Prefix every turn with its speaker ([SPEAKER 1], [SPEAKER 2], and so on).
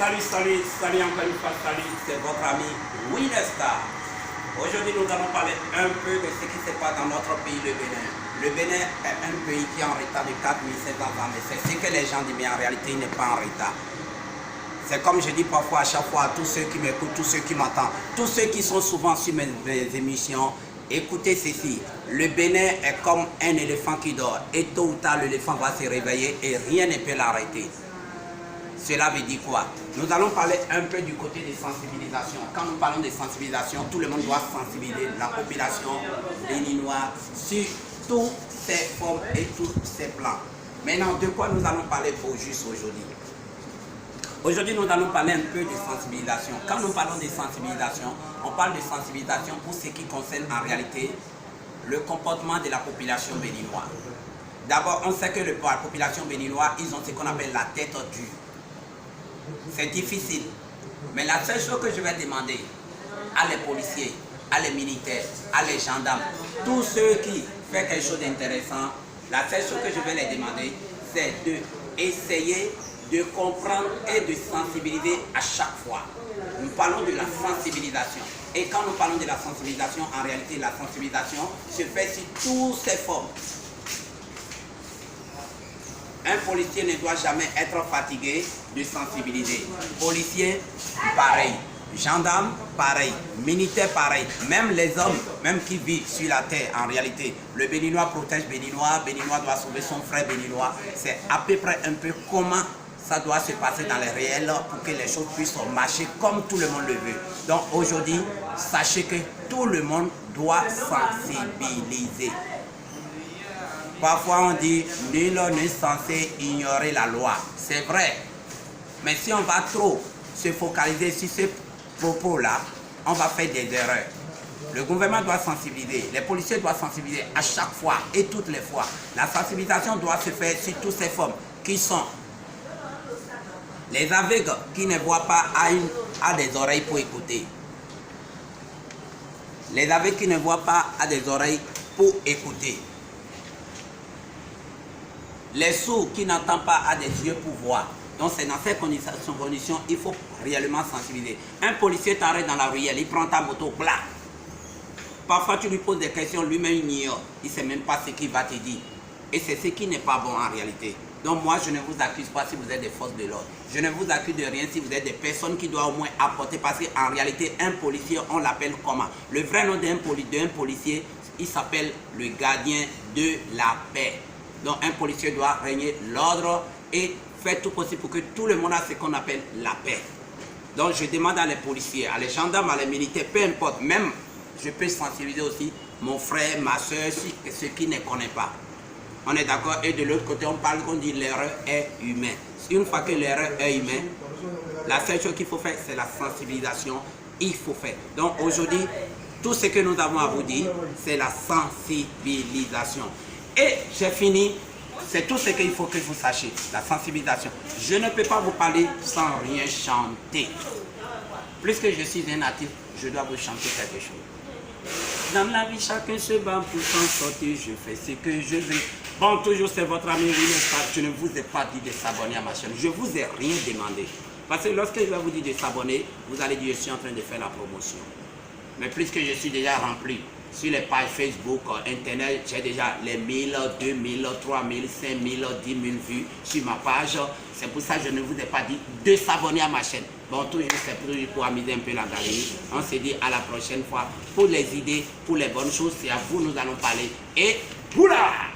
[SPEAKER 1] Salut encore une fois, salut, c'est votre ami Winestar. Aujourd'hui, nous allons parler un peu de ce qui se passe dans notre pays, le Bénin. Le Bénin est un pays qui est en retard de 4700 ans, mais c'est ce que les gens disent, mais en réalité, il n'est pas en retard. C'est comme je dis parfois à chaque fois à tous ceux qui m'écoutent, tous ceux qui m'entendent, tous ceux qui sont souvent sur mes émissions, écoutez ceci. Le Bénin est comme un éléphant qui dort, et tôt ou tard, l'éléphant va se réveiller et rien ne peut l'arrêter. Cela veut dire quoi? Nous allons parler un peu du côté des sensibilisations. Quand nous parlons de sensibilisation, tout le monde doit sensibiliser la population béninoise sur toutes ses formes et tous ses plans. Maintenant, de quoi nous allons parler au juste aujourd'hui? Aujourd'hui, nous allons parler un peu de sensibilisation. Quand nous parlons de sensibilisation, on parle de sensibilisation pour ce qui concerne en réalité le comportement de la population béninoise. D'abord, on sait que la population béninoise, ils ont ce qu'on appelle la tête dure. C'est difficile. Mais la seule chose que je vais demander à les policiers, à les militaires, à les gendarmes, tous ceux qui font quelque chose d'intéressant, la seule chose que je vais les demander, c'est d'essayer de comprendre et de sensibiliser à chaque fois. Nous parlons de la sensibilisation. Et quand nous parlons de la sensibilisation, en réalité, la sensibilisation se fait sur toutes ses formes. Un policier ne doit jamais être fatigué de sensibiliser. Policier, pareil. Gendarme, pareil. Militaire, pareil. Même les hommes, même qui vivent sur la terre, en réalité, le Béninois protège Béninois, Béninois doit sauver son frère Béninois. C'est à peu près un peu comment ça doit se passer dans les réels pour que les choses puissent marcher comme tout le monde le veut. Donc aujourd'hui, sachez que tout le monde doit sensibiliser. Parfois on dit, nul n'est censé ignorer la loi. C'est vrai. Mais si on va trop se focaliser sur ces propos-là, on va faire des erreurs. Le gouvernement doit sensibiliser, les policiers doivent sensibiliser à chaque fois et toutes les fois. La sensibilisation doit se faire sur toutes ces formes qui sont les aveugles qui ne voient pas à des oreilles pour écouter. Les aveugles qui ne voient pas à des oreilles pour écouter. Les sourds qui n'entendent pas à des yeux pour voir. Donc c'est dans ces conditions, il faut réellement sensibiliser. Un policier t'arrête dans la ruelle, il prend ta moto, bla. Parfois tu lui poses des questions, lui-même il ignore. Il ne sait même pas ce qu'il va te dire. Et c'est ce qui n'est pas bon en réalité. Donc moi je ne vous accuse pas si vous êtes des forces de l'ordre. Je ne vous accuse de rien si vous êtes des personnes qui doivent au moins apporter. Parce qu'en réalité un policier, on l'appelle comment? Le vrai nom d'un policier, il s'appelle le gardien de la paix. Donc un policier doit régner l'ordre et faire tout possible pour que tout le monde a ce qu'on appelle la paix. Donc je demande à les policiers, à les gendarmes, à les militaires, peu importe, même je peux sensibiliser aussi mon frère, ma soeur, ceux qui ne connaissent pas. On est d'accord? Et de l'autre côté, on parle qu'on dit l'erreur est humaine. Une fois que l'erreur est humaine, la seule chose qu'il faut faire, c'est la sensibilisation. Il faut faire. Donc aujourd'hui, tout ce que nous avons à vous dire, c'est la sensibilisation. Et j'ai fini, c'est tout ce qu'il faut que vous sachiez, la sensibilisation. Je ne peux pas vous parler sans rien chanter. Puisque je suis un natif, je dois vous chanter quelque chose. Dans la vie, chacun se bat pour s'en sortir, je fais ce que je veux. Bon, toujours c'est votre ami Winestar, je ne vous ai pas dit de s'abonner à ma chaîne, je ne vous ai rien demandé. Parce que lorsque je vais vous dire de s'abonner, vous allez dire je suis en train de faire la promotion. Mais puisque je suis déjà rempli, sur les pages Facebook, Internet, j'ai déjà les 1000, 2000, 3000, 5000, 10 000 vues sur ma page. C'est pour ça que je ne vous ai pas dit de s'abonner à ma chaîne. Bon, toujours c'est pour amuser un peu la galerie. On se dit à la prochaine fois. Pour les idées, pour les bonnes choses, c'est à vous nous allons parler. Et poula!